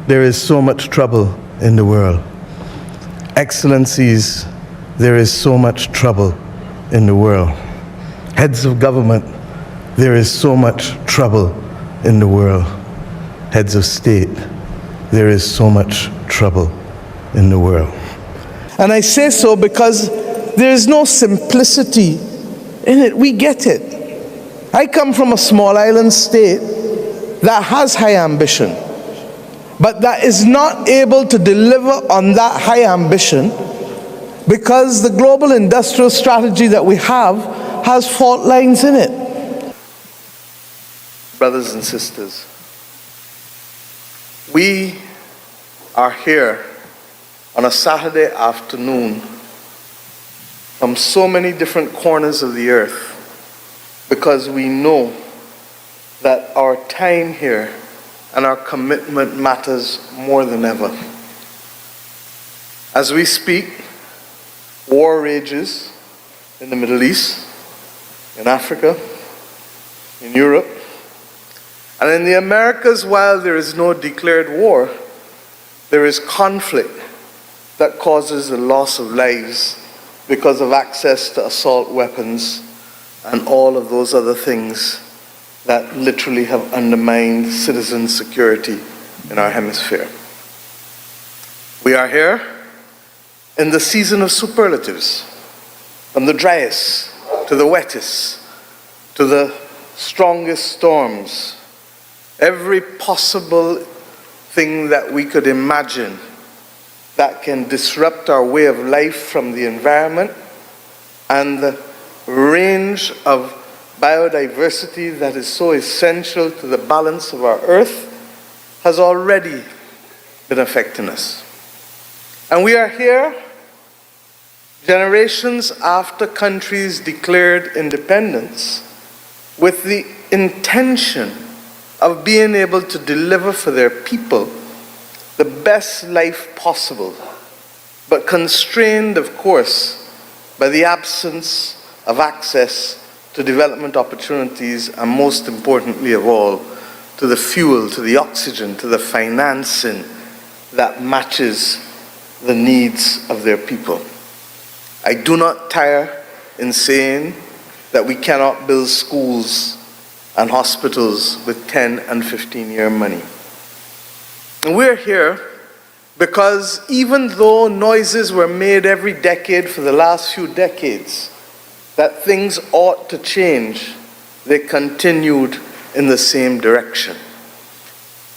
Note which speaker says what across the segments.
Speaker 1: there is so much trouble in the world. Excellencies, there is so much trouble in the world. Heads of government, there is so much trouble in the world. Heads of state, there is so much trouble in the world. And I say so because there is no simplicity in it. We get it. I come from a small island state that has high ambition, but that is not able to deliver on that high ambition because the global industrial strategy that we have has fault lines in it. Brothers and sisters, we are here on a Saturday afternoon from so many different corners of the earth because we know that our time here and our commitment matters more than ever. As we speak, war rages in the Middle East, in Africa, in Europe, and in the Americas. While there is no declared war, there is conflict that causes the loss of lives because of access to assault weapons and all of those other things that literally have undermined citizen security in our hemisphere. We are here in the season of superlatives, from the driest to the wettest to the strongest storms. Every possible thing that we could imagine that can disrupt our way of life, from the environment and the range of biodiversity that is so essential to the balance of our earth, has already been affecting us. And we are here generations after countries declared independence with the intention of being able to deliver for their people the best life possible, but constrained, of course, by the absence of access to development opportunities, and most importantly of all, to the fuel, to the oxygen, to the financing that matches the needs of their people. I do not tire in saying that we cannot build schools and hospitals with 10 and 15-year money. And we're here because even though noises were made every decade for the last few decades that things ought to change, they continued in the same direction.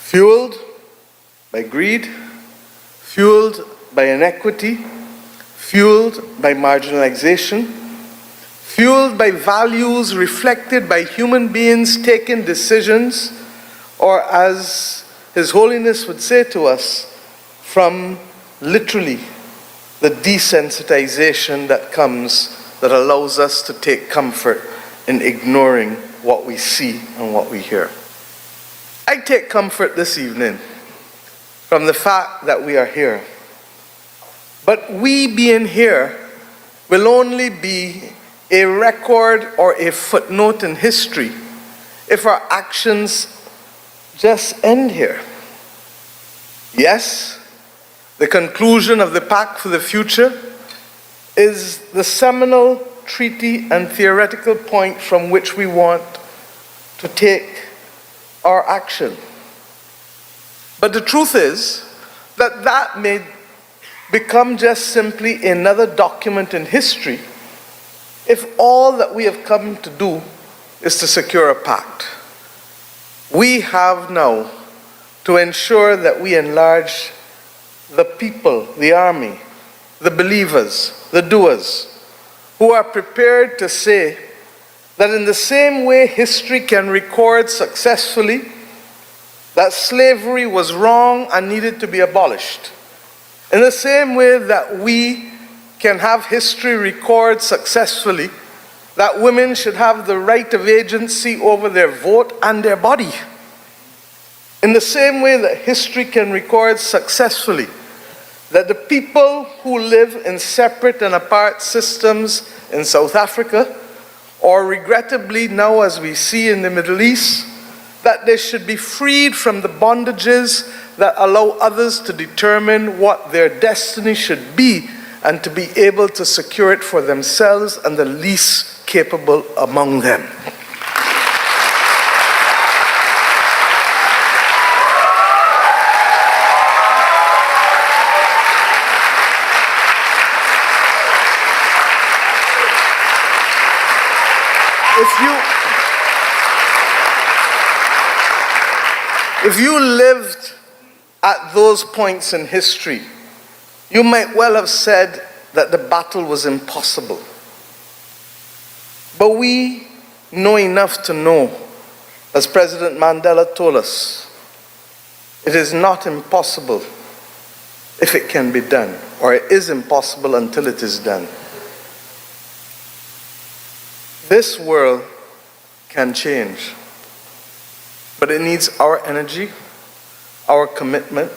Speaker 1: Fueled by greed, fueled by inequity, fueled by marginalization, fueled by values reflected by human beings taking decisions, or as His Holiness would say to us, from literally the desensitization that comes, that allows us to take comfort in ignoring what we see and what we hear. I take comfort this evening from the fact that we are here. But we being here will only be a record or a footnote in history if our actions just end here. Yes, the conclusion of the Pact for the Future is the seminal treaty and theoretical point from which we want to take our action. But the truth is that that may become just simply another document in history if all that we have come to do is to secure a pact. We have now to ensure that we enlarge the people, the army, the believers, the doers, who are prepared to say that in the same way history can record successfully that slavery was wrong and needed to be abolished, in the same way that we can have history record successfully that women should have the right of agency over their vote and their body, in the same way that history can record successfully that the people who live in separate and apart systems in South Africa, or regrettably now as we see in the Middle East, that they should be freed from the bondages that allow others to determine what their destiny should be and to be able to secure it for themselves and the least capable among them. If you lived at those points in history, you might well have said that the battle was impossible. But we know enough to know, as President Mandela told us, it is not impossible if it can be done, or it is impossible until it is done. This world can change, but it needs our energy, our commitment.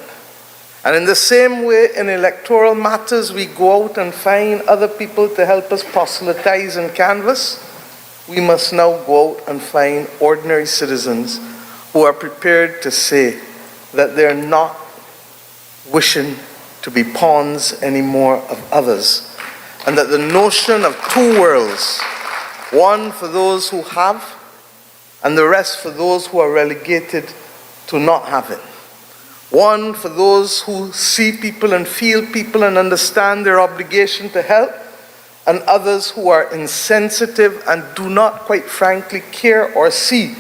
Speaker 1: And in the same way, in electoral matters, we go out and find other people to help us proselytize and canvass. We must now go out and find ordinary citizens who are prepared to say that they're not wishing to be pawns anymore of others, and that the notion of two worlds, one for those who have, and the rest for those who are relegated to not have it. One for those who see people and feel people and understand their obligation to help, and others who are insensitive and do not, quite frankly, care or see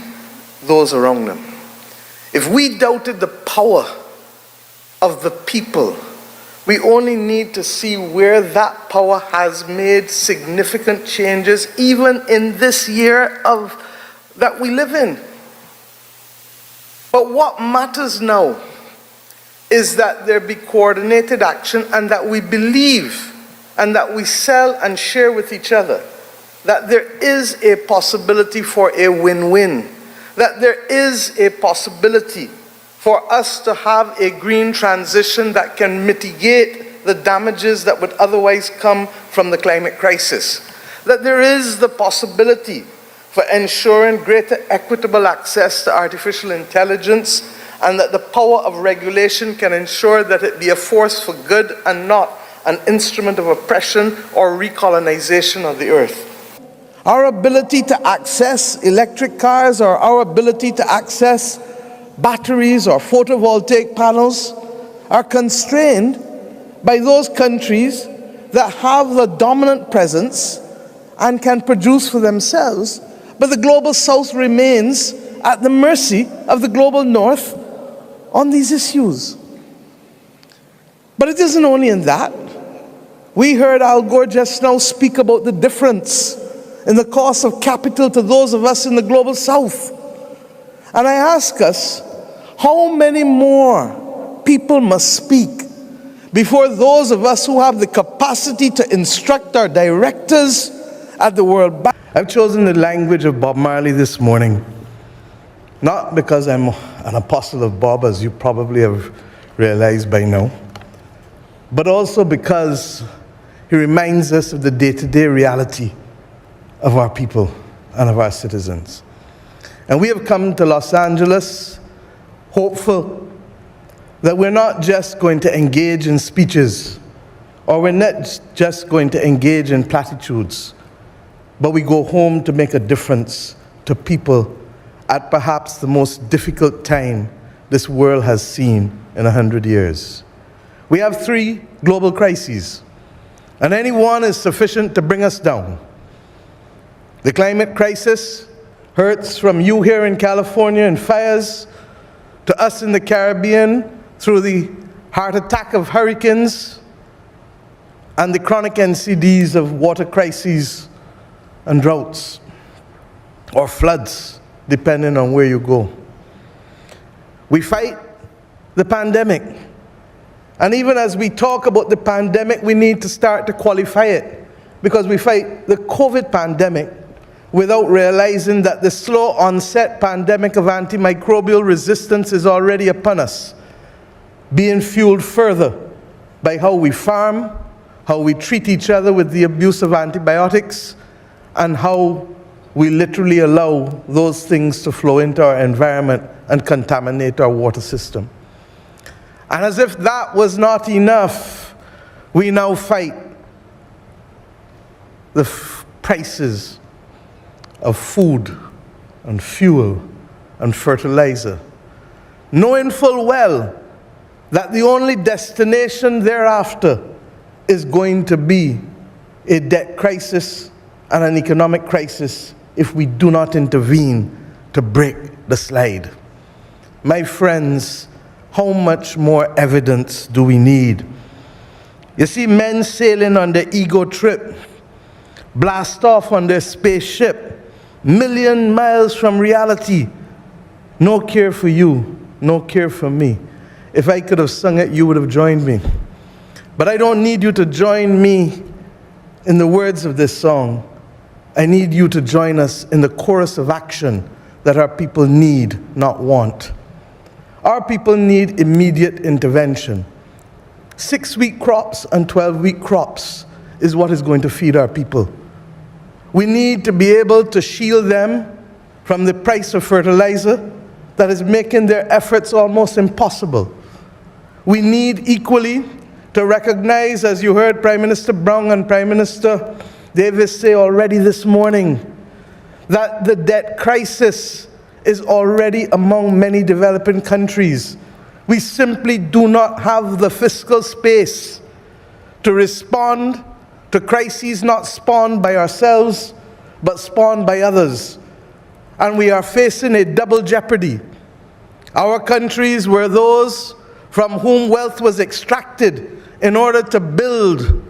Speaker 1: those around them. If we doubted the power of the people, we only need to see where that power has made significant changes, even in this year that we live in. But what matters now is that there be coordinated action, and that we believe and that we sell and share with each other that there is a possibility for a win-win, that there is a possibility for us to have a green transition that can mitigate the damages that would otherwise come from the climate crisis, that there is the possibility for ensuring greater equitable access to artificial intelligence, and that the power of regulation can ensure that it be a force for good and not an instrument of oppression or recolonization of the earth. Our ability to access electric cars, or our ability to access batteries or photovoltaic panels, are constrained by those countries that have the dominant presence and can produce for themselves, but the global south remains at the mercy of the global north on these issues. But it isn't only in that. We heard Al Gore just now speak about the difference in the cost of capital to those of us in the global south. And I ask us, how many more people must speak before those of us who have the capacity to instruct our directors at the World Bank? I've chosen the language of Bob Marley this morning, not because I'm an apostle of Bob, as you probably have realized by now, but also because he reminds us of the day-to-day reality of our people and of our citizens. And we have come to Los Angeles hopeful that we're not just going to engage in speeches, or we're not just going to engage in platitudes, but we go home to make a difference to people at perhaps the most difficult time this world has seen in 100 years. We have 3 global crises, and any one is sufficient to bring us down. The climate crisis hurts from you here in California in fires, to us in the Caribbean through the heart attack of hurricanes, and the chronic NCDs of water crises and droughts, or floods, depending on where you go. We fight the pandemic. And even as we talk about the pandemic, we need to start to qualify it, because we fight the COVID pandemic without realizing that the slow onset pandemic of antimicrobial resistance is already upon us, being fueled further by how we farm, how we treat each other with the abuse of antibiotics, and how we literally allow those things to flow into our environment and contaminate our water system. And as if that was not enough, we now fight the prices of food and fuel and fertilizer, knowing full well that the only destination thereafter is going to be a debt crisis and an economic crisis if we do not intervene to break the slide. My friends, how much more evidence do we need? You see men sailing on their ego trip, blast off on their spaceship, million miles from reality. No care for you, no care for me. If I could have sung it, you would have joined me. But I don't need you to join me in the words of this song. I need you to join us in the chorus of action that our people need, not want. Our people need immediate intervention. 6-week crops and 12-week crops is what is going to feed our people. We need to be able to shield them from the price of fertilizer that is making their efforts almost impossible. We need equally to recognize, as you heard Prime Minister Brown and Prime Minister Davis say already this morning, that the debt crisis is already among many developing countries. We simply do not have the fiscal space to respond to crises not spawned by ourselves, but spawned by others. And we are facing a double jeopardy. Our countries were those from whom wealth was extracted in order to build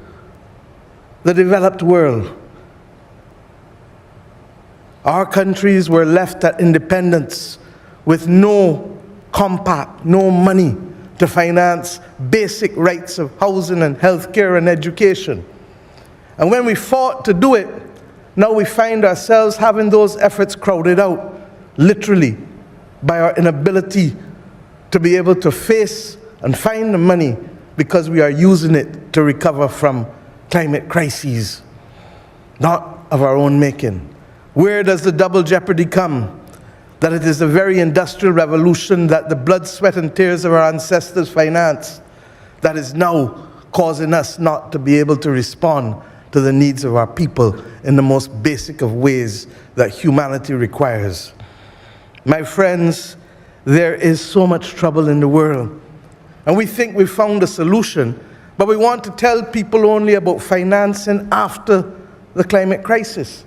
Speaker 1: the developed world. Our countries were left at independence with no compact, no money to finance basic rights of housing and healthcare and education. And when we fought to do it, now we find ourselves having those efforts crowded out, literally, by our inability to be able to face and find the money because we are using it to recover from climate crises, not of our own making. Where does the double jeopardy come? That it is the very industrial revolution that the blood, sweat, and tears of our ancestors financed that is now causing us not to be able to respond to the needs of our people in the most basic of ways that humanity requires. My friends, there is so much trouble in the world, and we think we've found a solution, but we want to tell people only about financing after the climate crisis.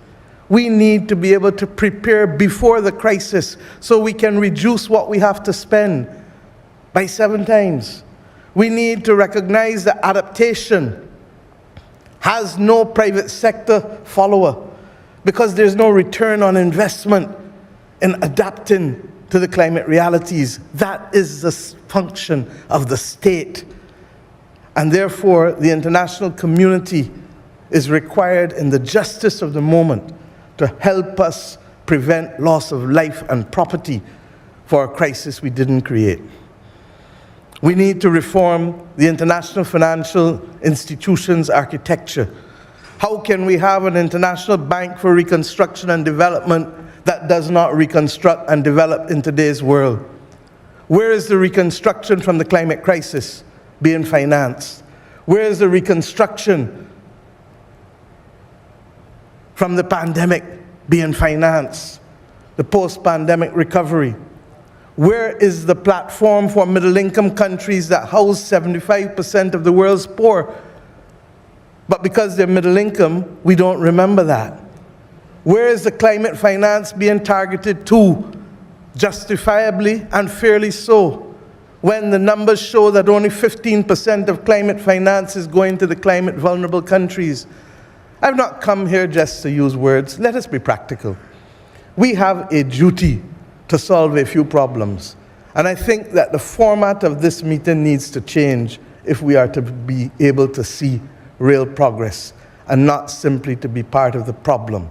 Speaker 1: We need to be able to prepare before the crisis so we can reduce what we have to spend by 7 times. We need to recognize that adaptation has no private sector follower because there's no return on investment in adapting to the climate realities. That is the function of the state. And therefore, the international community is required in the justice of the moment to help us prevent loss of life and property for a crisis we didn't create. We need to reform the international financial institutions architecture. How can we have an international bank for reconstruction and development that does not reconstruct and develop in today's world? Where is the reconstruction from the climate crisis being financed? Where is the reconstruction from the pandemic being financed? The post-pandemic recovery? Where is the platform for middle-income countries that house 75% of the world's poor? But because they're middle income, we don't remember that. Where is the climate finance being targeted to, justifiably and fairly so, when the numbers show that only 15% of climate finance is going to the climate vulnerable countries? I've not come here just to use words. Let us be practical. We have a duty to solve a few problems. And I think that the format of this meeting needs to change if we are to be able to see real progress and not simply to be part of the problem.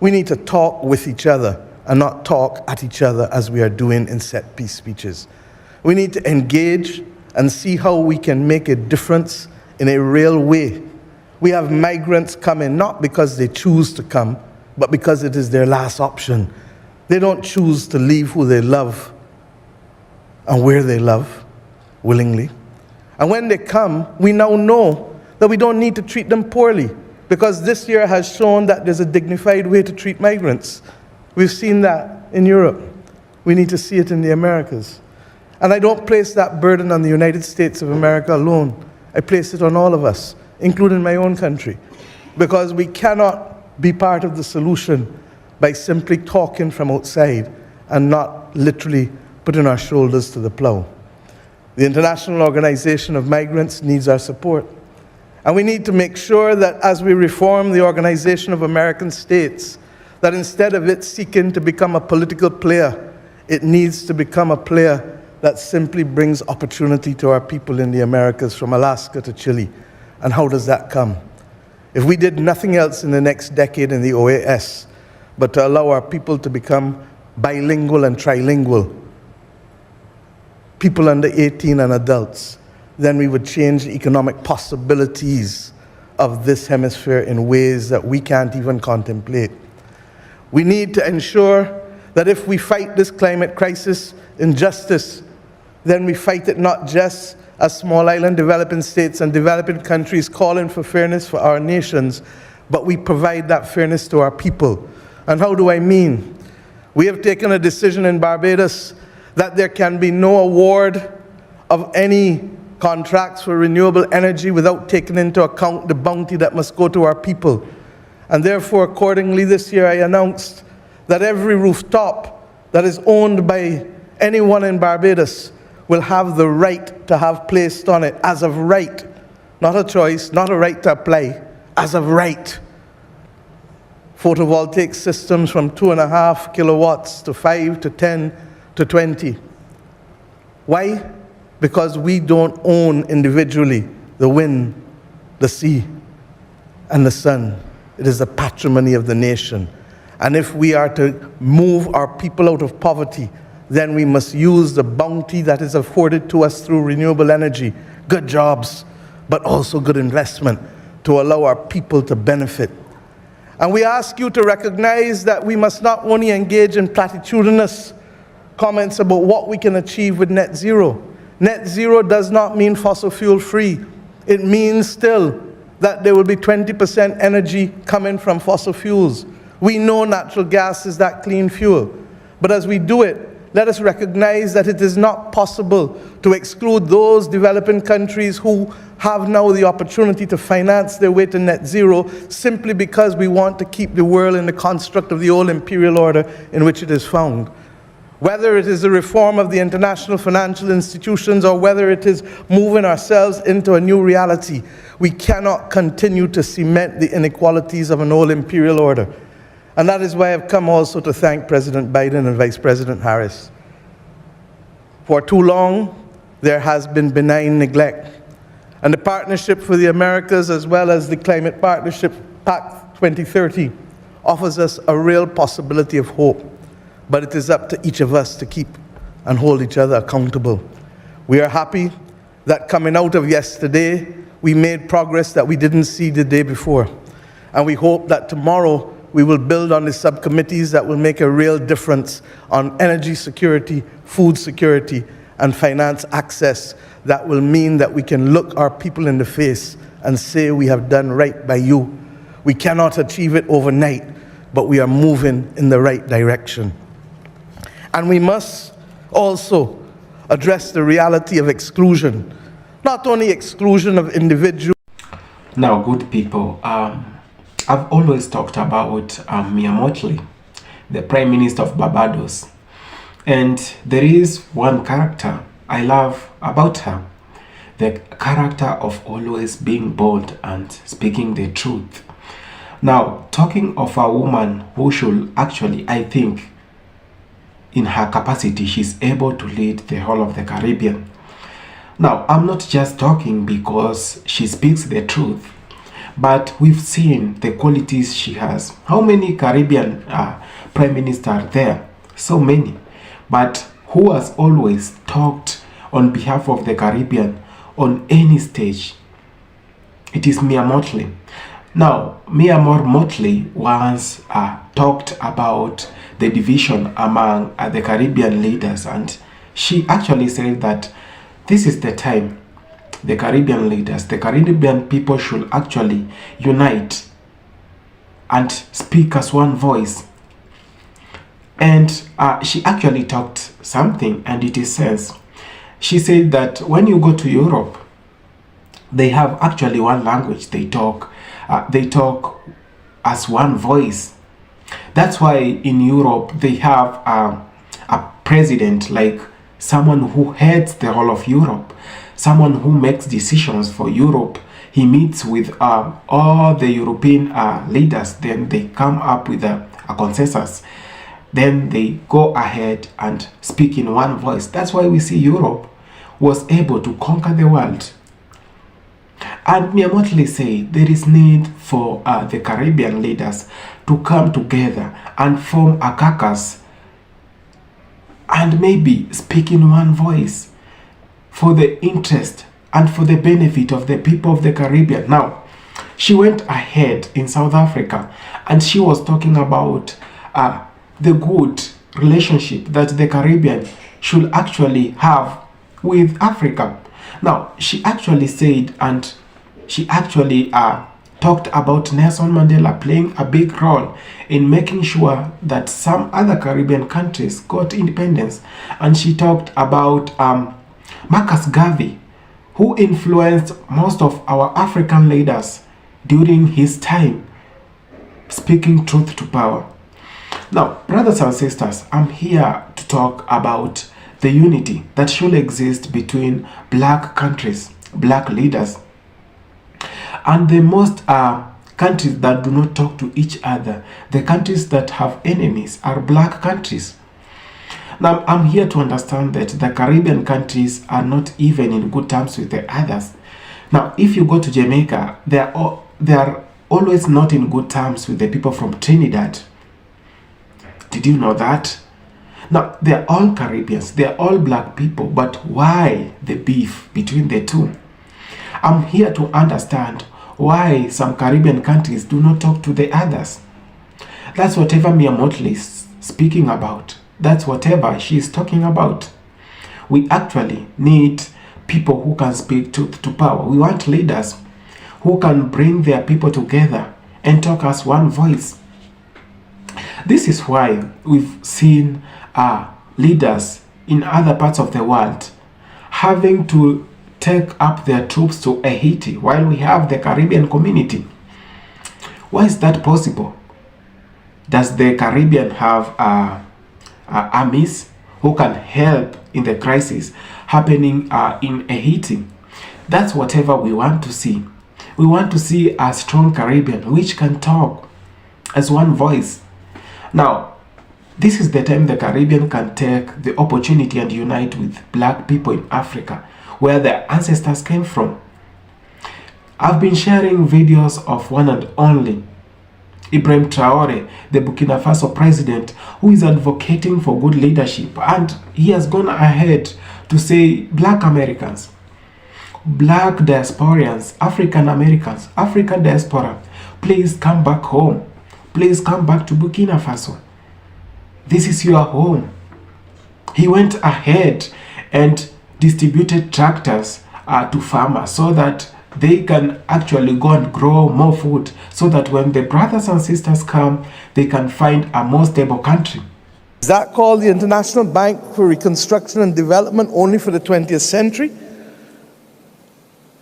Speaker 1: We need to talk with each other and not talk at each other as we are doing in set piece speeches. We need to engage and see how we can make a difference in a real way. We have migrants coming not because they choose to come, but because it is their last option. They don't choose to leave who they love and where they love willingly. And when they come, we now know that we don't need to treat them poorly, because this year has shown that there's a dignified way to treat migrants. We've seen that in Europe. We need to see it in the Americas. And I don't place that burden on the United States of America alone. I place it on all of us, including my own country, because we cannot be part of the solution by simply talking from outside and not literally putting our shoulders to the plow. The International Organization of Migrants needs our support. And we need to make sure that as we reform the Organization of American States, that instead of it seeking to become a political player, it needs to become a player that simply brings opportunity to our people in the Americas, from Alaska to Chile. And how does that come? If we did nothing else in the next decade in the OAS, but to allow our people to become bilingual and trilingual, people under 18 and adults, then we would change the economic possibilities of this hemisphere in ways that we can't even contemplate. We need to ensure that if we fight this climate crisis injustice, then we fight it not just as small island developing states and developing countries calling for fairness for our nations, but we provide that fairness to our people. And how do I mean? We have taken a decision in Barbados that there can be no award of any contracts for renewable energy without taking into account the bounty that must go to our people. And therefore, accordingly, this year I announced that every rooftop that is owned by anyone in Barbados will have the right to have placed on it, as of right, not a choice, not a right to apply, as of right, photovoltaic systems from 2.5 kilowatts to 5 to 10 to 20. Why? Because we don't own individually the wind, the sea, and the sun. It is the patrimony of the nation. And if we are to move our people out of poverty, then we must use the bounty that is afforded to us through renewable energy, good jobs, but also good investment, to allow our people to benefit. And we ask you to recognize that we must not only engage in platitudinous comments about what we can achieve with net zero. Net zero does not mean fossil fuel free. It means still that there will be 20% energy coming from fossil fuels. We know natural gas is that clean fuel. But as we do it, let us recognize that it is not possible to exclude those developing countries who have now the opportunity to finance their way to net zero simply because we want to keep the world in the construct of the old imperial order in which it is found. Whether it is a reform of the international financial institutions or whether it is moving ourselves into a new reality, we cannot continue to cement the inequalities of an old imperial order. And that is why I've come also to thank President Biden and Vice President Harris. For too long, there has been benign neglect. And the Partnership for the Americas, as well as the Climate Partnership Pact 2030, offers us a real possibility of hope. But it is up to each of us to keep and hold each other accountable. We are happy that coming out of yesterday, we made progress that we didn't see the day before. And we hope that tomorrow we will build on the subcommittees that will make a real difference on energy security, food security, and finance access that will mean that we can look our people in the face and say we have done right by you. We cannot achieve it overnight, but we are moving in the right direction. And we must also address the reality of exclusion, not only exclusion of individuals.
Speaker 2: Now, good people, I've always talked about Motley, the Prime Minister of Barbados. And there is one character I love about her, the character of always being bold and speaking the truth. Now, talking of a woman who should actually, I think, in her capacity, she's able to lead the whole of the Caribbean. Now, I'm not just talking because she speaks the truth, but we've seen the qualities she has. How many Caribbean prime ministers are there? So many. But who has always talked on behalf of the Caribbean on any stage? It is Motley. Now, Motley once talked about the division among the Caribbean leaders, and she actually said that this is the time the Caribbean leaders, the Caribbean people should actually unite and speak as one voice. And she actually talked something, and it is says, she said that when you go to Europe, they have actually one language they talk. They talk as one voice. That's why in Europe they have a president, like someone who heads the whole of Europe, someone who makes decisions for Europe. He meets with all the European leaders, then they come up with a consensus. Then they go ahead and speak in one voice. That's why we see Europe was able to conquer the world. And Motley said there is need for the Caribbean leaders to come together and form a caucus and maybe speak in one voice for the interest and for the benefit of the people of the Caribbean. Now, she went ahead in South Africa and she was talking about the good relationship that the Caribbean should actually have with Africa. Now, she actually said, and she actually talked about Nelson Mandela playing a big role in making sure that some other Caribbean countries got independence. And she talked about Marcus Garvey, who influenced most of our African leaders during his time, speaking truth to power. Now, brothers and sisters, I'm here to talk about the unity that should exist between black countries, black leaders, and the most countries that do not talk to each other. The countries that have enemies are black countries. Now, I'm here to understand that the Caribbean countries are not even in good terms with the others. Now, if you go to Jamaica, they are always not in good terms with the people from Trinidad. Did you know that? Now, they're all Caribbeans, they're all black people, but why the beef between the two? I'm here to understand why some Caribbean countries do not talk to the others. That's whatever Motley is speaking about. That's whatever she is talking about. We actually need people who can speak truth to power. We want leaders who can bring their people together and talk as one voice. This is why we've seen leaders in other parts of the world having to take up their troops to Haiti while we have the Caribbean community. Why is that possible? Does the Caribbean have armies who can help in the crisis happening in Haiti? That's whatever we want to see. We want to see a strong Caribbean which can talk as one voice. Now, this is the time the Caribbean can take the opportunity and unite with black people in Africa, where their ancestors came from. I've been sharing videos of one and only Ibrahim Traore, the Burkina Faso president, who is advocating for good leadership, and he has gone ahead to say black Americans, black diasporians, African Americans, African diaspora, please come back home. Please come back to Burkina Faso. This is your home. He went ahead and distributed tractors to farmers so that they can actually go and grow more food, so that when the brothers and sisters come, they can find a more stable country.
Speaker 1: Is that called the International Bank for Reconstruction and Development only for the 20th century?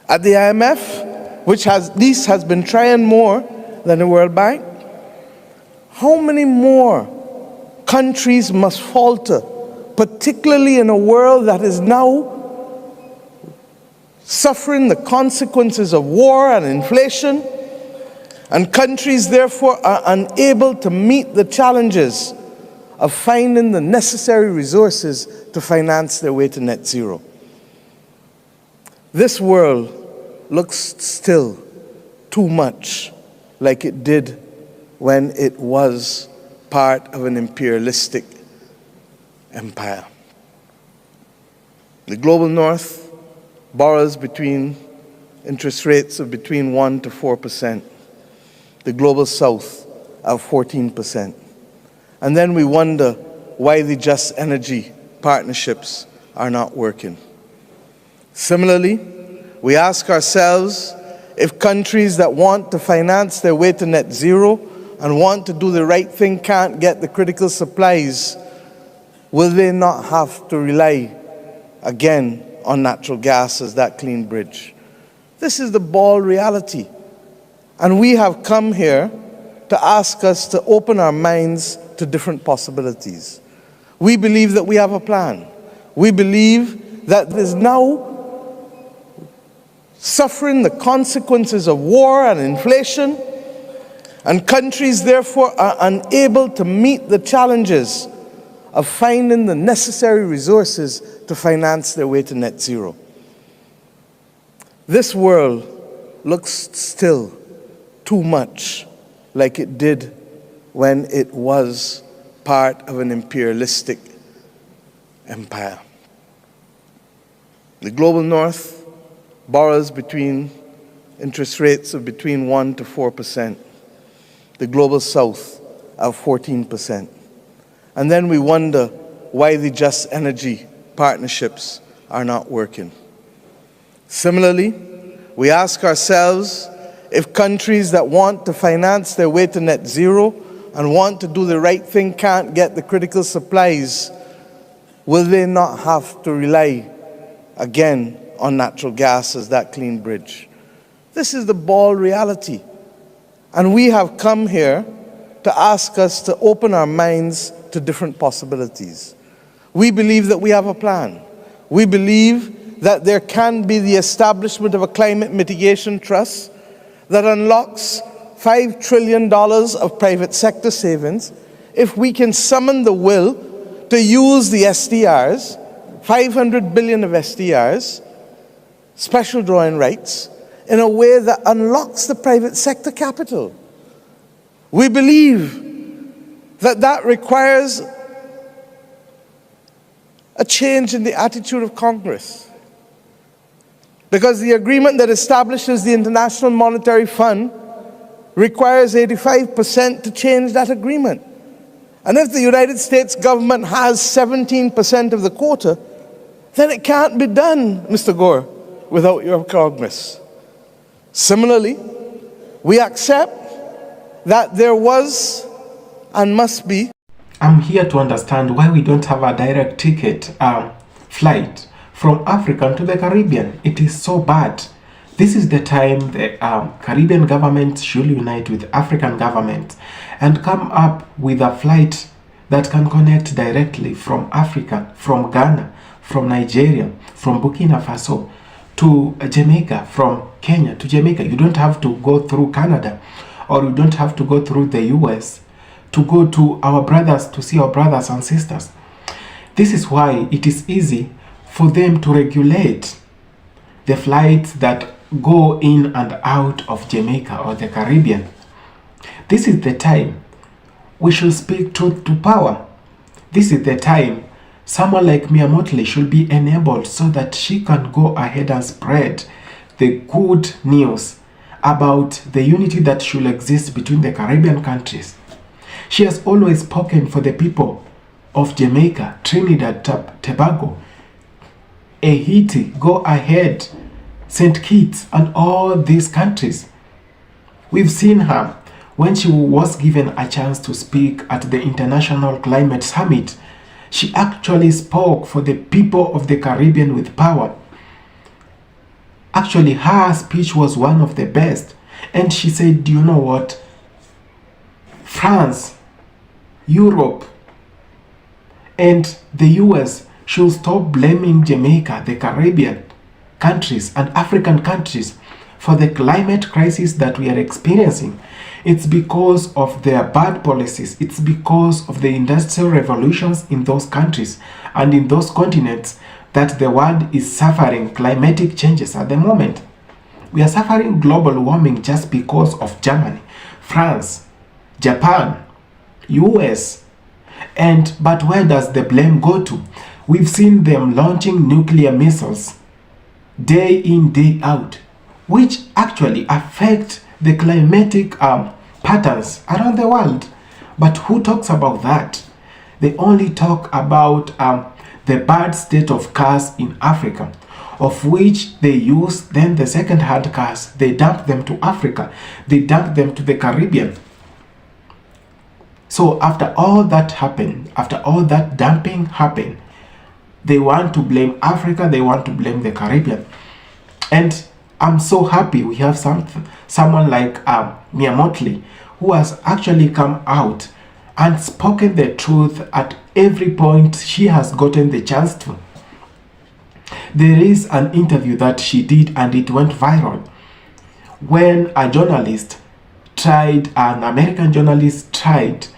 Speaker 1: At the IMF, which has been trying more than the World Bank? How many more countries must falter, particularly in a world that is now suffering the consequences of war and inflation, and countries therefore are unable to meet the challenges of finding the necessary resources to finance their way to net zero? This world looks still too much like it did when it was part of an imperialistic empire. The global north borrows between interest rates of between 1% to 4%. the global south of 14%. And then we wonder why the just energy partnerships are not working. Similarly, we ask ourselves if countries that want to finance their way to net zero and want to do the right thing can't get the critical supplies, will they not have to rely again on natural gas as that clean bridge? This is the bald reality. And we have come here to ask us to open our minds to different possibilities. We believe that we have a plan. We believe that there is now suffering the consequences of war and inflation, and countries therefore are unable to meet the challenges of finding the necessary resources to finance their way to net zero. This world looks still too much like it did when it was part of an imperialistic empire. The global north borrows between interest rates of between 1% to 4%, the global south of 14%. And then we wonder why the just energy partnerships are not working. Similarly, we ask ourselves if countries that want to finance their way to net zero and want to do the right thing can't get the critical supplies, will they not have to rely again on natural gas as that clean bridge? This is the bald reality. And we have come here to ask us to open our minds to different possibilities. We believe that we have a plan. We believe that there can be the establishment of a climate mitigation trust that unlocks $5 trillion of private sector savings if we can summon the will to use the SDRs, 500 billion of SDRs, special drawing rights, in a way that unlocks the private sector capital. We believe that that requires a change in the attitude of Congress, because the agreement that establishes the International Monetary Fund requires 85% to change that agreement. And if the United States government has 17% of the quota, then it can't be done, Mr. Gore, without your Congress. Similarly, we accept that there was and must be.
Speaker 2: I'm here to understand why we don't have a direct ticket flight from Africa to the Caribbean. It is so bad. This is the time the Caribbean government should unite with African government and come up with a flight that can connect directly from Africa, from Ghana, from Nigeria, from Burkina Faso to Jamaica, from Kenya to Jamaica. You don't have to go through Canada, or you don't have to go through the US to go to our brothers, to see our brothers and sisters. This is why it is easy for them to regulate the flights that go in and out of Jamaica or the Caribbean. This is the time we should speak truth to power. This is the time someone like Motley should be enabled so that she can go ahead and spread the good news about the unity that should exist between the Caribbean countries. She has always spoken for the people of Jamaica, Trinidad, Tobago, Haiti, go ahead, St. Kitts, and all these countries. We've seen her when she was given a chance to speak at the International Climate Summit. She actually spoke for the people of the Caribbean with power. Actually, her speech was one of the best. And she said, do you know what? France, Europe, and the US should stop blaming Jamaica, the Caribbean countries, and African countries for the climate crisis that we are experiencing. It's because of their bad policies. It's because of the industrial revolutions in those countries and in those continents that the world is suffering climatic changes at the moment. We are suffering global warming just because of Germany, France, Japan, US. But where does the blame go to? We've seen them launching nuclear missiles day in, day out, which actually affect the climatic patterns around the world. But who talks about that? They only talk about the bad state of cars in Africa, of which they use then the second-hand cars. They dump them to Africa. They dump them to the Caribbean. So after all that happened, after all that dumping happened, they want to blame Africa, they want to blame the Caribbean. And I'm so happy we have someone like Motley, who has actually come out and spoken the truth at every point she has gotten the chance to. There is an interview that she did and it went viral when a journalist tried, an American journalist tried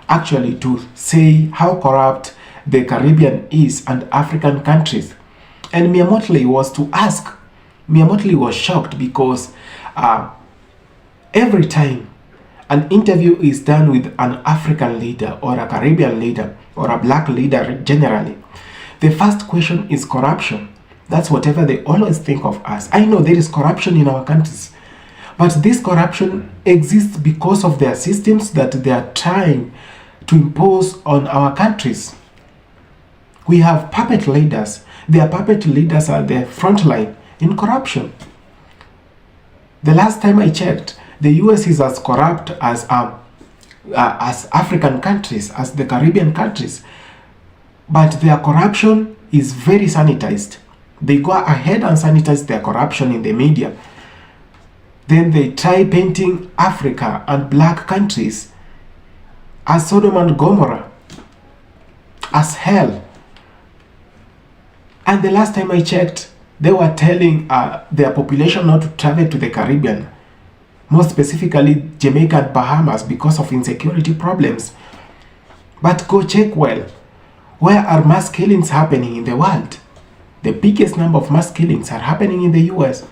Speaker 2: actually to say how corrupt the Caribbean is and African countries. And Motley was to ask. Motley was shocked because every time an interview is done with an African leader or a Caribbean leader or a black leader generally, the first question is corruption. That's whatever they always think of us. I know there is corruption in our countries, but this corruption exists because of their systems that they are trying to impose on our countries. We have puppet leaders. Their puppet leaders are the front line in corruption. The last time I checked, the US is as corrupt as African countries, as the Caribbean countries, but their corruption is very sanitized. They go ahead and sanitize their corruption in the media. Then they try painting Africa and black countries as Sodom and Gomorrah, as hell. And the last time I checked, they were telling their population not to travel to the Caribbean, more specifically Jamaica and Bahamas, because of insecurity problems. But go check well, where are mass killings happening in the world? The biggest number of mass killings are happening in the US.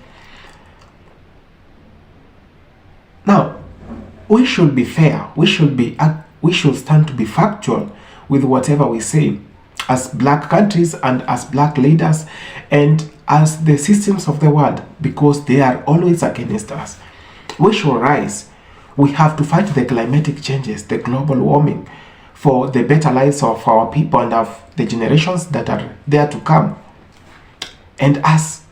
Speaker 2: Now, we should be fair. We should stand to be factual with whatever we say as black countries and as black leaders and as the systems of the world, because they are always against us. We should rise. We have to fight the climatic changes, the global warming, for the better lives of our people and of the generations that are there to come. And us,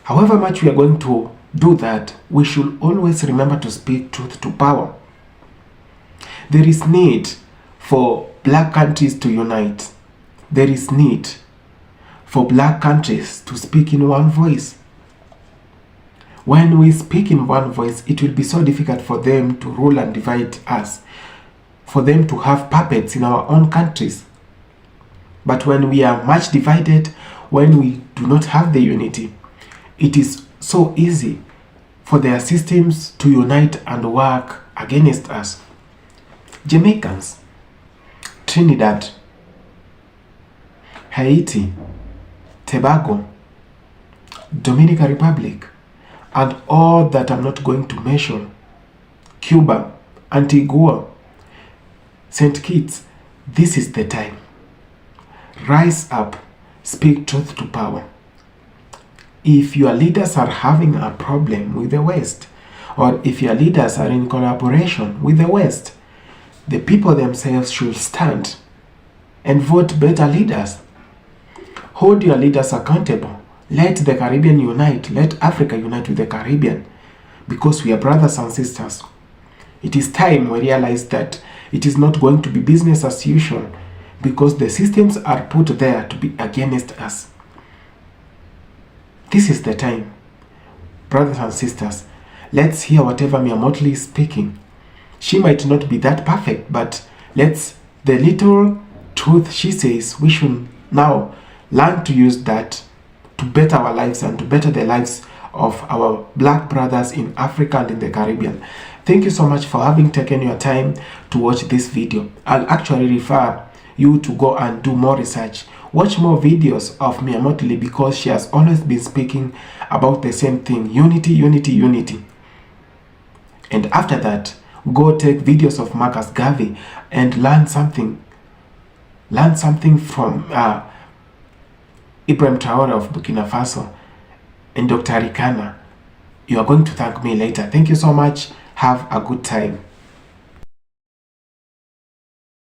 Speaker 2: however much we are going to do that, we should always remember to speak truth to power. There is need for black countries to unite. There is need for black countries to speak in one voice. When we speak in one voice, it will be so difficult for them to rule and divide us, for them to have puppets in our own countries. But when we are much divided, when we do not have the unity, it is so easy for their systems to unite and work against us. Jamaicans, Trinidad, Haiti, Tobago, Dominican Republic, and all that I'm not going to mention, Cuba, Antigua, St. Kitts, this is the time. Rise up, speak truth to power. If your leaders are having a problem with the West, or if your leaders are in collaboration with the West, the people themselves should stand and vote better leaders. Hold your leaders accountable. Let the Caribbean unite. Let Africa unite with the Caribbean, because we are brothers and sisters. It is time we realize that it is not going to be business as usual, because the systems are put there to be against us. This is the time. Brothers and sisters, let's hear whatever Motley is speaking. She might not be that perfect, but the little truth she says, we should now learn to use that to better our lives and to better the lives of our black brothers in Africa and in the Caribbean. Thank you so much for having taken your time to watch this video. I'll actually refer you to go and do more research. Watch more videos of Motley, because she has always been speaking about the same thing: unity, unity, unity. And after that, go take videos of Marcus Garvey and learn something. Learn something from Ibrahim Traore of Burkina Faso and Dr. Rikana. You are going to thank me later. Thank you so much. have a good time.